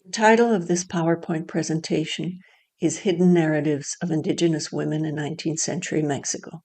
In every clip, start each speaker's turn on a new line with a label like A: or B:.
A: The title of this PowerPoint presentation is Hidden Narratives of Indigenous Women in 19th-Century Mexico.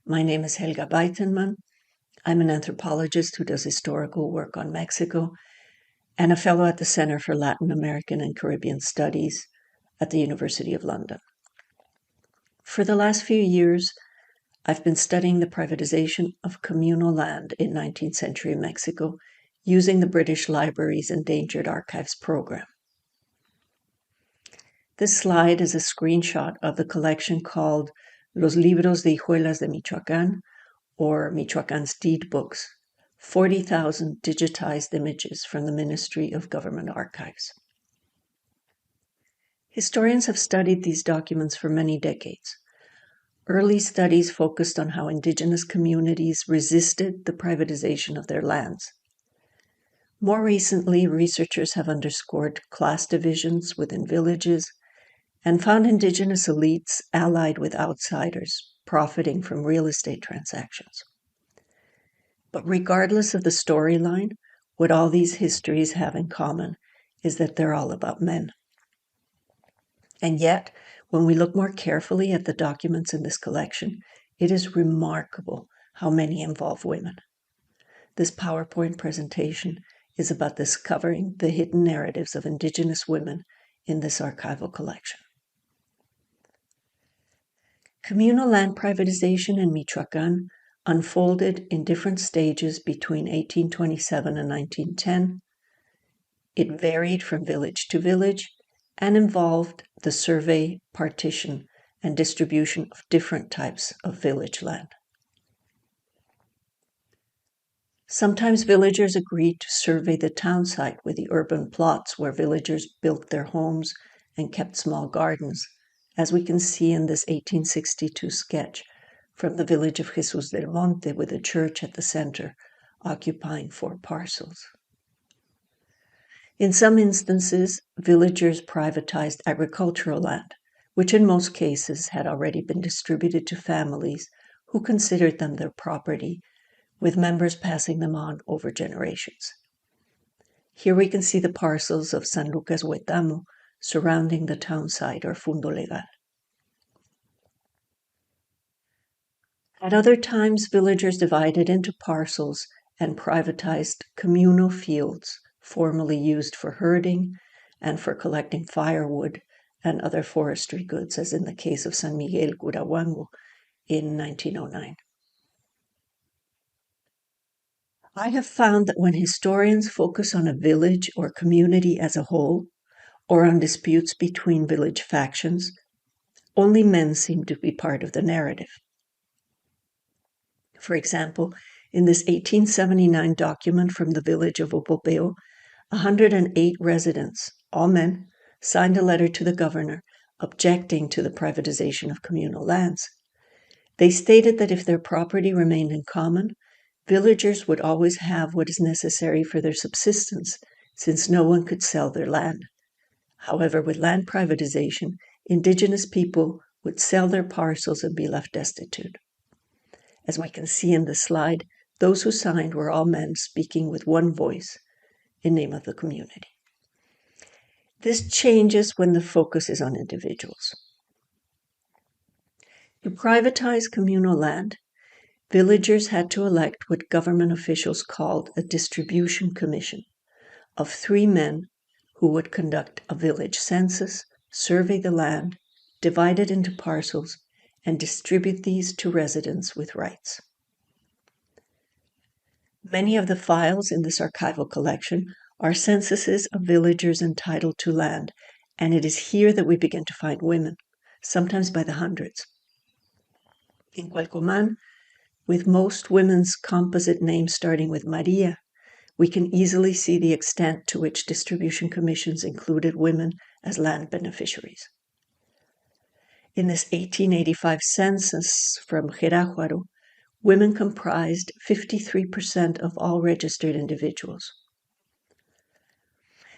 A: My name is Helga Baitenmann. I'm an anthropologist who does historical work on Mexico and a fellow at the Center for Latin American and Caribbean Studies at the University of London. For the last few years, I've been studying the privatization of communal land in 19th-century Mexico using the British Library's Endangered Archives program. This slide is a screenshot of the collection called Los Libros de Hijuelas de Michoacán, or Michoacán's Deed Books, 40,000 digitized images from the Ministry of Government Archives. Historians have studied these documents for many decades. Early studies focused on how indigenous communities resisted the privatization of their lands. More recently, researchers have underscored class divisions within villages and found indigenous elites allied with outsiders, profiting from real estate transactions. But regardless of the storyline, what all these histories have in common is that they're all about men. And yet, when we look more carefully at the documents in this collection, it is remarkable how many involve women. This PowerPoint presentation is about discovering the hidden narratives of indigenous women in this archival collection. Communal land privatization in Michoacán unfolded in different stages between 1827 and 1910. It varied from village to village and involved the survey, partition, and distribution of different types of village land. Sometimes villagers agreed to survey the town site with the urban plots where villagers built their homes and kept small gardens, as we can see in this 1862 sketch from the village of Jesus del Monte with a church at the center, occupying 4 parcels. In some instances, villagers privatized agricultural land, which in most cases had already been distributed to families who considered them their property, with members passing them on over generations. Here we can see the parcels of San Lucas Huetamo surrounding the town site or Fundo Legal. At other times, villagers divided into parcels and privatized communal fields formerly used for herding and for collecting firewood and other forestry goods, as in the case of San Miguel Curahuango in 1909. I have found that when historians focus on a village or community as a whole, or on disputes between village factions, only men seem to be part of the narrative. For example, in this 1879 document from the village of Opopeo, 108 residents, all men, signed a letter to the governor objecting to the privatization of communal lands. They stated that if their property remained in common, villagers would always have what is necessary for their subsistence, since no one could sell their land. However, with land privatization, indigenous people would sell their parcels and be left destitute. As we can see in the slide, those who signed were all men speaking with one voice in name of the community. This changes when the focus is on individuals. To privatize communal land, villagers had to elect what government officials called a distribution commission of 3 men who would conduct a village census, survey the land, divide it into parcels, and distribute these to residents with rights. Many of the files in this archival collection are censuses of villagers entitled to land, and it is here that we begin to find women, sometimes by the hundreds. In Cualcomán, with most women's composite names starting with Maria, we can easily see the extent to which distribution commissions included women as land beneficiaries. In this 1885 census from Jerajuaro, women comprised 53% of all registered individuals.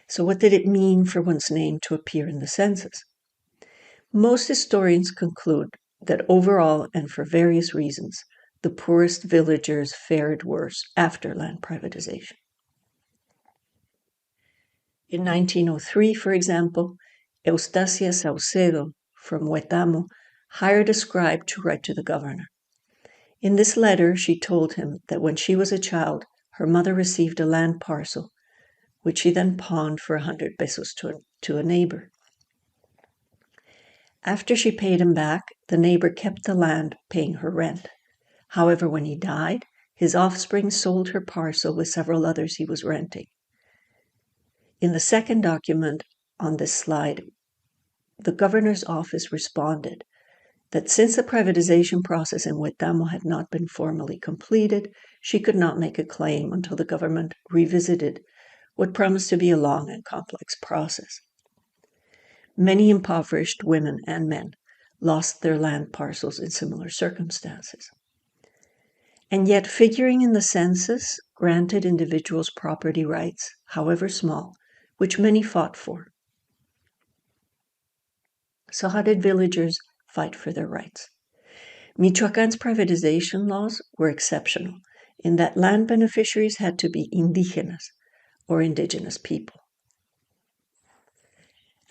A: So what did it mean for one's name to appear in the census? Most historians conclude that overall, and for various reasons, the poorest villagers fared worse after land privatization. In 1903, for example, Eustacia Saucedo from Huetamo hired a scribe to write to the governor. In this letter, she told him that when she was a child, her mother received a land parcel, which she then pawned for 100 pesos to a neighbor. After she paid him back, the neighbor kept the land, paying her rent. However, when he died, his offspring sold her parcel with several others he was renting. In the second document on this slide, the governor's office responded that since the privatization process in Huetamo had not been formally completed, she could not make a claim until the government revisited what promised to be a long and complex process. Many impoverished women and men lost their land parcels in similar circumstances. And yet, figuring in the census granted individuals property rights, however small, which many fought for. So how did villagers fight for their rights? Michoacán's privatization laws were exceptional in that land beneficiaries had to be indigenous, or indigenous people.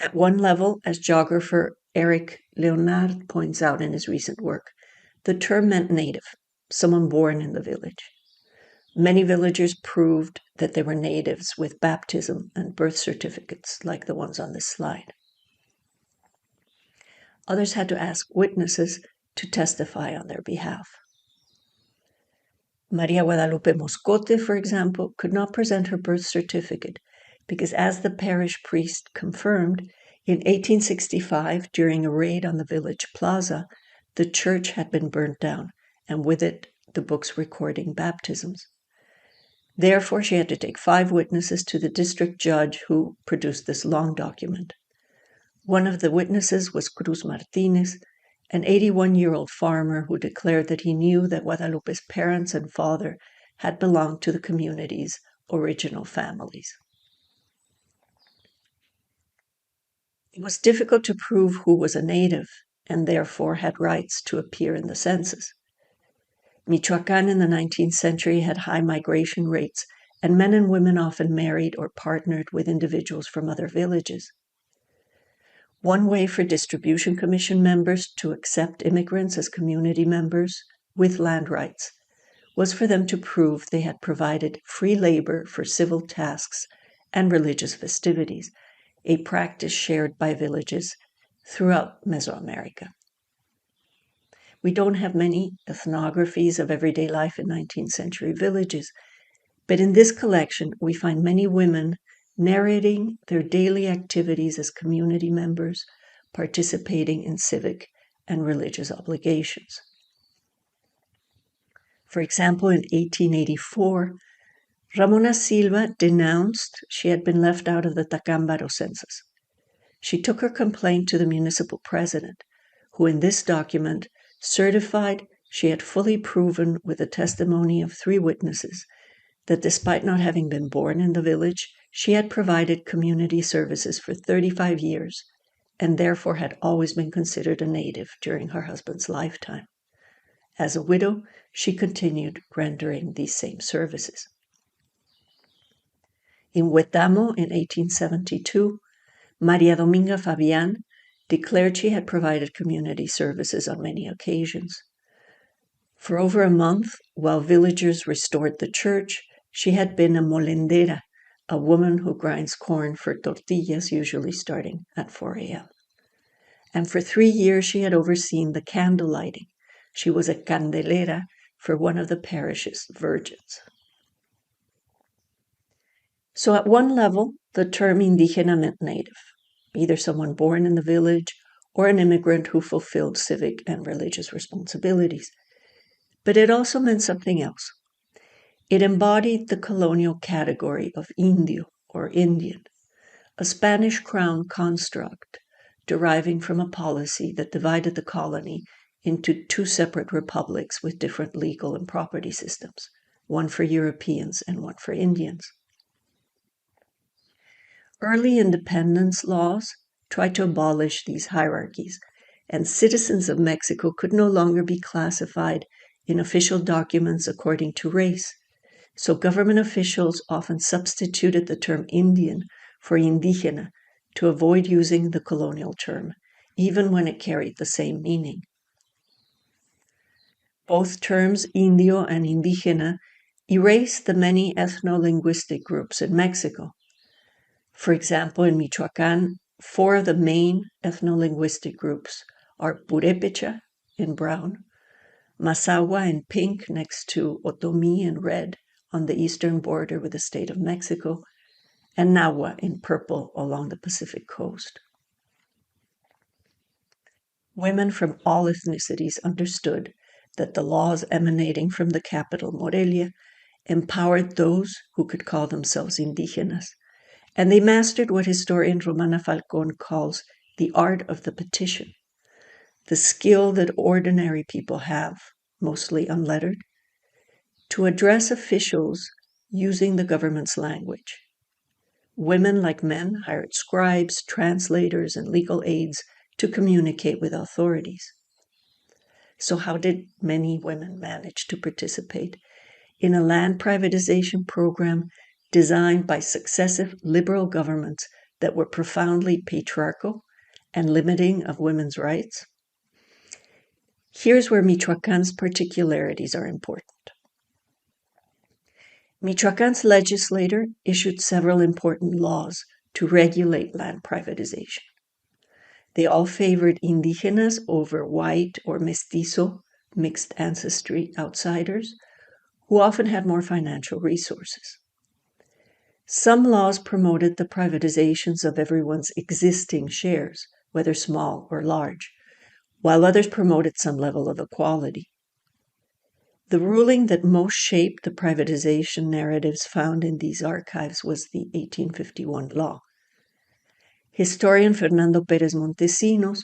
A: At one level, as geographer Eric Leonard points out in his recent work, the term meant native, someone born in the village. Many villagers proved that they were natives with baptism and birth certificates, like the ones on this slide. Others had to ask witnesses to testify on their behalf. Maria Guadalupe Moscote, for example, could not present her birth certificate because, as the parish priest confirmed, in 1865, during a raid on the village plaza, the church had been burnt down, and with it, the books recording baptisms. Therefore, she had to take 5 witnesses to the district judge who produced this long document. One of the witnesses was Cruz Martinez, an 81-year-old farmer who declared that he knew that Guadalupe's parents and father had belonged to the community's original families. It was difficult to prove who was a native and therefore had rights to appear in the census. Michoacán in the 19th century had high migration rates, and men and women often married or partnered with individuals from other villages. One way for distribution commission members to accept immigrants as community members with land rights was for them to prove they had provided free labor for civil tasks and religious festivities, a practice shared by villages throughout Mesoamerica. We don't have many ethnographies of everyday life in 19th century villages, but in this collection we find many women narrating their daily activities as community members, participating in civic and religious obligations. For example, in 1884, Ramona Silva denounced she had been left out of the Tacámbaro census. She took her complaint to the municipal president, who in this document certified she had fully proven with the testimony of 3 witnesses that despite not having been born in the village, she had provided community services for 35 years and therefore had always been considered a native during her husband's lifetime. As a widow, she continued rendering these same services. In Huetamo in 1872, Maria Dominga Fabián declared she had provided community services on many occasions. For over a month, while villagers restored the church, she had been a molendera, a woman who grinds corn for tortillas, usually starting at 4 a.m. And for 3 years, she had overseen the candle lighting. She was a candelera for one of the parish's virgins. So at one level, the term indígena meant native, either someone born in the village or an immigrant who fulfilled civic and religious responsibilities. But it also meant something else. It embodied the colonial category of indio or Indian, a Spanish crown construct deriving from a policy that divided the colony into 2 separate republics with different legal and property systems, one for Europeans and one for Indians. Early independence laws tried to abolish these hierarchies, and citizens of Mexico could no longer be classified in official documents according to race. So government officials often substituted the term Indian for indígena to avoid using the colonial term, even when it carried the same meaning. Both terms, indio and indígena, erase the many ethno-linguistic groups in Mexico. For example, in Michoacán, 4 of the main ethno-linguistic groups are Purépecha in brown, Mazahua in pink next to Otomí in red on the eastern border with the state of Mexico, and Nahua in purple along the Pacific coast. Women from all ethnicities understood that the laws emanating from the capital, Morelia, empowered those who could call themselves indígenas, and they mastered what historian Romana Falcón calls the art of the petition, the skill that ordinary people have, mostly unlettered, to address officials using the government's language. Women, like men, hired scribes, translators, and legal aids to communicate with authorities. So how did many women manage to participate in a land privatization program designed by successive liberal governments that were profoundly patriarchal and limiting of women's rights? Here's where Michoacán's particularities are important. Michoacán's legislature issued several important laws to regulate land privatization. They all favored indígenas over white or mestizo, mixed ancestry outsiders, who often had more financial resources. Some laws promoted the privatizations of everyone's existing shares, whether small or large, while others promoted some level of equality. The ruling that most shaped the privatization narratives found in these archives was the 1851 law. Historian Fernando Pérez Montesinos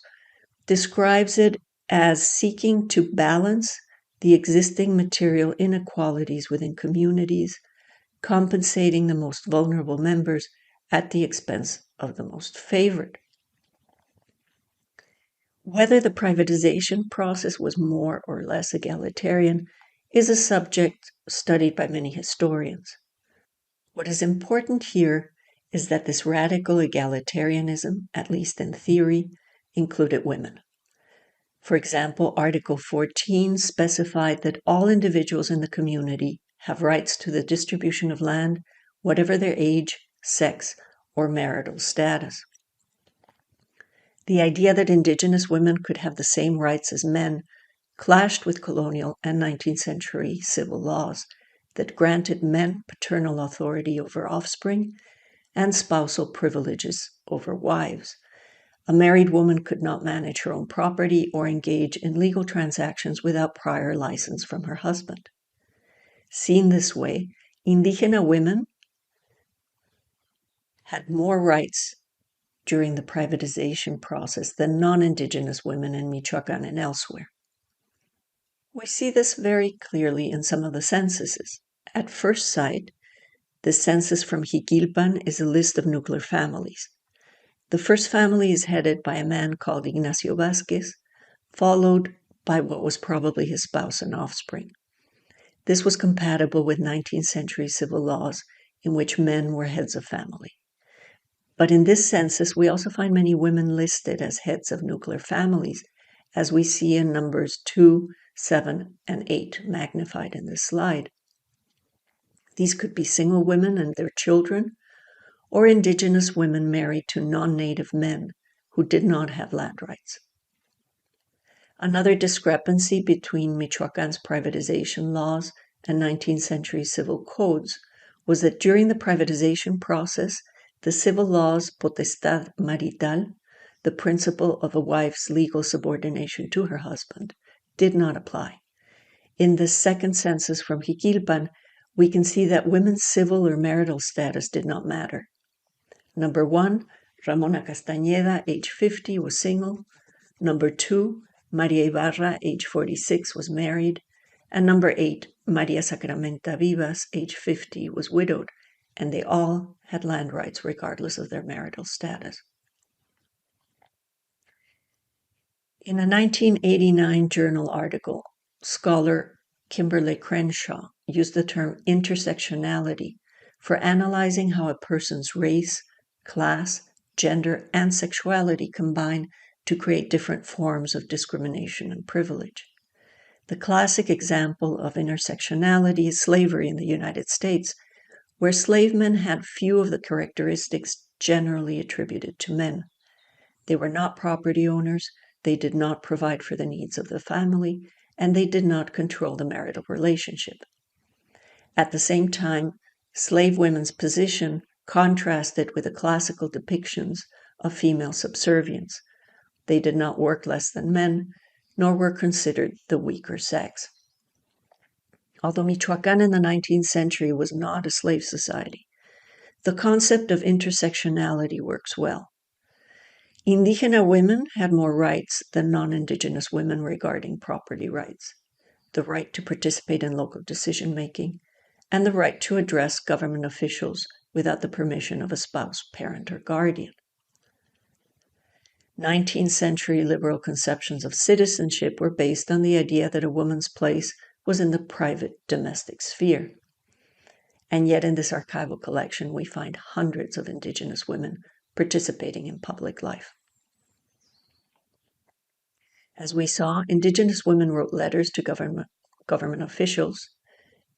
A: describes it as seeking to balance the existing material inequalities within communities, compensating the most vulnerable members at the expense of the most favored. Whether the privatization process was more or less egalitarian is a subject studied by many historians. What is important here is that this radical egalitarianism, at least in theory, included women. For example, Article 14 specified that all individuals in the community have rights to the distribution of land, whatever their age, sex, or marital status. The idea that indigenous women could have the same rights as men clashed with colonial and 19th-century civil laws that granted men paternal authority over offspring and spousal privileges over wives. A married woman could not manage her own property or engage in legal transactions without prior license from her husband. Seen this way, indígena women had more rights during the privatization process than non-indigenous women in Michoacán and elsewhere. We see this very clearly in some of the censuses. At first sight, the census from Jiquilpan is a list of nuclear families. The first family is headed by a man called Ignacio Vázquez, followed by what was probably his spouse and offspring. This was compatible with 19th-century civil laws in which men were heads of family. But in this census, we also find many women listed as heads of nuclear families, as we see in numbers 2, 7, and 8 magnified in this slide. These could be single women and their children, or indigenous women married to non-native men who did not have land rights. Another discrepancy between Michoacán's privatization laws and 19th-century civil codes was that during the privatization process, the civil laws potestad marital, the principle of a wife's legal subordination to her husband, did not apply. In the second census from Jiquilpan, we can see that women's civil or marital status did not matter. Number 1, Ramona Castañeda, age 50, was single. Number 2, Maria Ibarra, age 46, was married. And number 8, Maria Sacramenta Vivas, age 50, was widowed, and they all had land rights regardless of their marital status. In a 1989 journal article, scholar Kimberly Crenshaw used the term intersectionality for analyzing how a person's race, class, gender, and sexuality combine to create different forms of discrimination and privilege. The classic example of intersectionality is slavery in the United States, where slave men had few of the characteristics generally attributed to men. They were not property owners, they did not provide for the needs of the family, and they did not control the marital relationship. At the same time, slave women's position contrasted with the classical depictions of female subservience. They did not work less than men, nor were considered the weaker sex. Although Michoacán in the 19th century was not a slave society, the concept of intersectionality works well. Indígena women had more rights than non-Indigenous women regarding property rights, the right to participate in local decision-making, and the right to address government officials without the permission of a spouse, parent, or guardian. 19th century liberal conceptions of citizenship were based on the idea that a woman's place was in the private domestic sphere. And yet in this archival collection, we find hundreds of Indigenous women participating in public life. As we saw, Indigenous women wrote letters to government officials,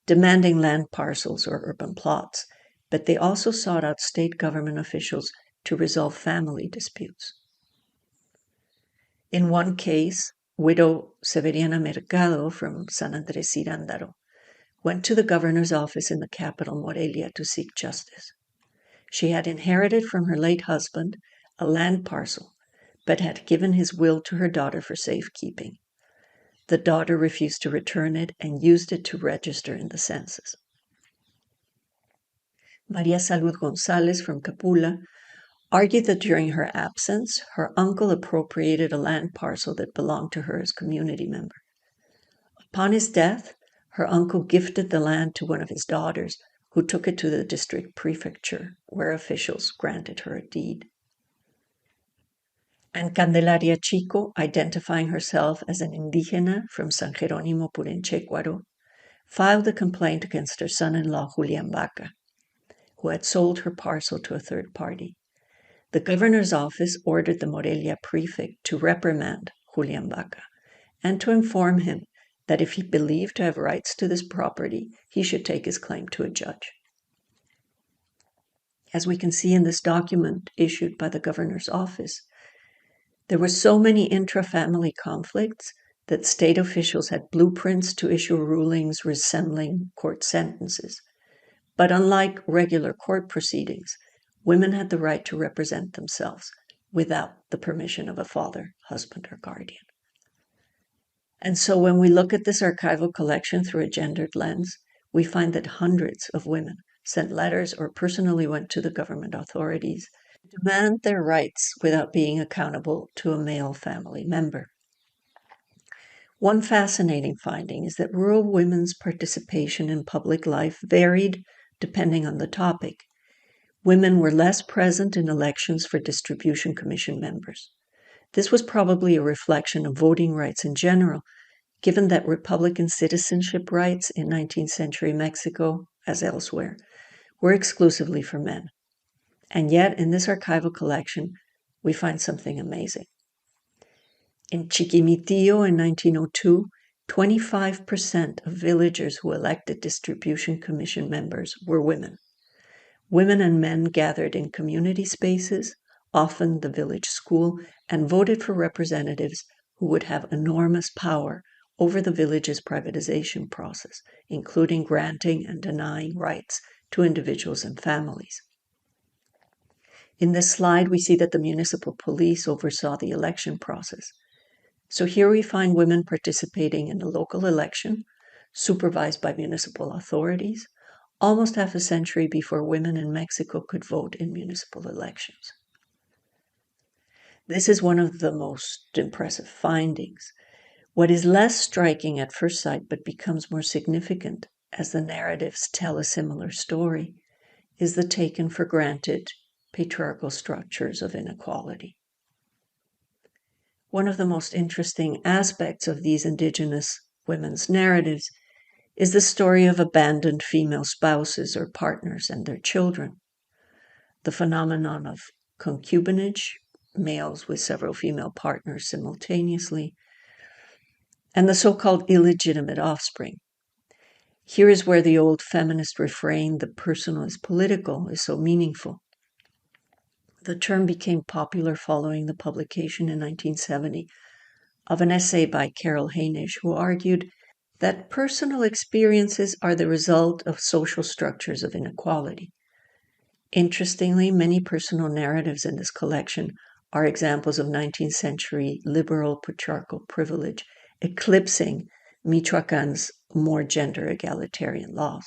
A: demanding land parcels or urban plots, but they also sought out state government officials to resolve family disputes. In one case, widow Severiana Mercado from San Andrés Cirándaro went to the governor's office in the capital, Morelia, to seek justice. She had inherited from her late husband a land parcel, but had given his will to her daughter for safekeeping. The daughter refused to return it and used it to register in the census. Maria Salud González from Capula argued that during her absence, her uncle appropriated a land parcel that belonged to her as community member. Upon his death, her uncle gifted the land to one of his daughters, who took it to the district prefecture, where officials granted her a deed. And Candelaria Chico, identifying herself as an indígena from San Jerónimo Purenchecuaro, filed a complaint against her son-in-law Julián Vaca, who had sold her parcel to a third party. The governor's office ordered the Morelia prefect to reprimand Julián Vaca and to inform him that if he believed to have rights to this property, he should take his claim to a judge. As we can see in this document issued by the governor's office, there were so many intra-family conflicts that state officials had blueprints to issue rulings resembling court sentences. But unlike regular court proceedings, women had the right to represent themselves without the permission of a father, husband, or guardian. And so when we look at this archival collection through a gendered lens, we find that hundreds of women sent letters or personally went to the government authorities to demand their rights without being accountable to a male family member. One fascinating finding is that rural women's participation in public life varied depending on the topic. Women were less present in elections for distribution commission members. This was probably a reflection of voting rights in general, given that Republican citizenship rights in 19th century Mexico, as elsewhere, were exclusively for men. And yet, in this archival collection, we find something amazing. In Chiquimitillo in 1902, 25% of villagers who elected distribution commission members were women. Women and men gathered in community spaces, often the village school, and voted for representatives who would have enormous power over the village's privatization process, including granting and denying rights to individuals and families. In this slide, we see that the municipal police oversaw the election process. So here we find women participating in a local election, supervised by municipal authorities, almost half a century before women in Mexico could vote in municipal elections. This is one of the most impressive findings. What is less striking at first sight but becomes more significant as the narratives tell a similar story is the taken for granted patriarchal structures of inequality. One of the most interesting aspects of these Indigenous women's narratives is the story of abandoned female spouses or partners and their children. the phenomenon of concubinage, males with several female partners simultaneously, and the so-called illegitimate offspring. Here is where the old feminist refrain, "the personal is political," is so meaningful. The term became popular following the publication in 1970 of an essay by Carol Hainish, who argued that personal experiences are the result of social structures of inequality. Interestingly, many personal narratives in this collection are examples of 19th-century liberal patriarchal privilege, eclipsing Michoacan's more gender egalitarian laws.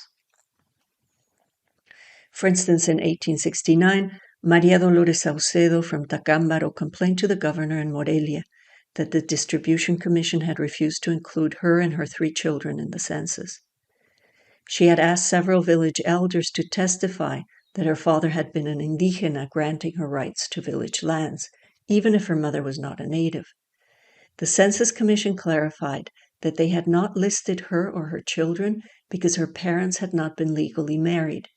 A: For instance, in 1869, Maria Dolores Saucedo from Tacámbaro complained to the governor in Morelia that the Distribution Commission had refused to include her and her 3 children in the census. She had asked several village elders to testify that her father had been an indígena, granting her rights to village lands, even if her mother was not a native. The Census Commission clarified that they had not listed her or her children because her parents had not been legally married.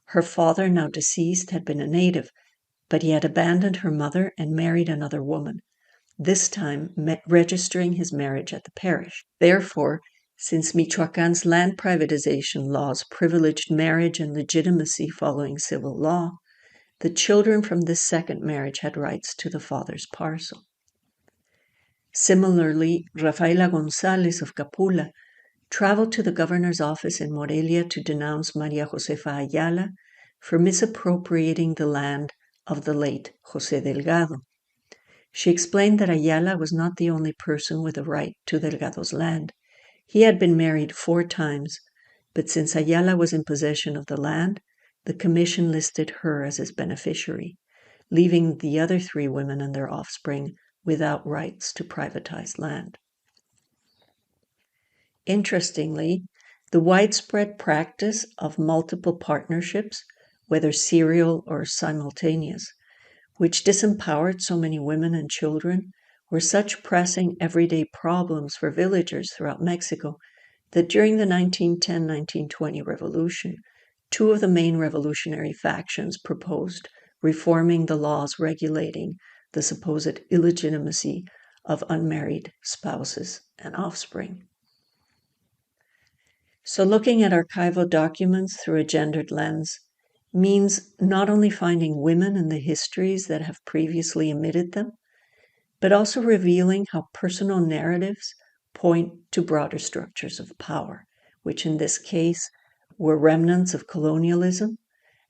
A: Her father, now deceased, had been a native, but he had abandoned her mother and married another woman, this time registering his marriage at the parish. Therefore, since Michoacán's land privatization laws privileged marriage and legitimacy following civil law, the children from this second marriage had rights to the father's parcel. Similarly, Rafaela González of Capula traveled to the governor's office in Morelia to denounce Maria Josefa Ayala for misappropriating the land of the late José Delgado. She explained that Ayala was not the only person with a right to Delgado's land. He had been married 4 times, but since Ayala was in possession of the land, the commission listed her as his beneficiary, leaving the other 3 women and their offspring without rights to privatized land. Interestingly, the widespread practice of multiple partnerships, whether serial or simultaneous, which disempowered so many women and children, were such pressing everyday problems for villagers throughout Mexico that during the 1910-1920 revolution, 2 of the main revolutionary factions proposed reforming the laws regulating the supposed illegitimacy of unmarried spouses and offspring. So looking at archival documents through a gendered lens means not only finding women in the histories that have previously omitted them, but also revealing how personal narratives point to broader structures of power, which in this case were remnants of colonialism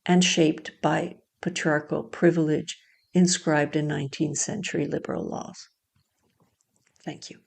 A: and shaped by patriarchal privilege inscribed in 19th century liberal laws. Thank you.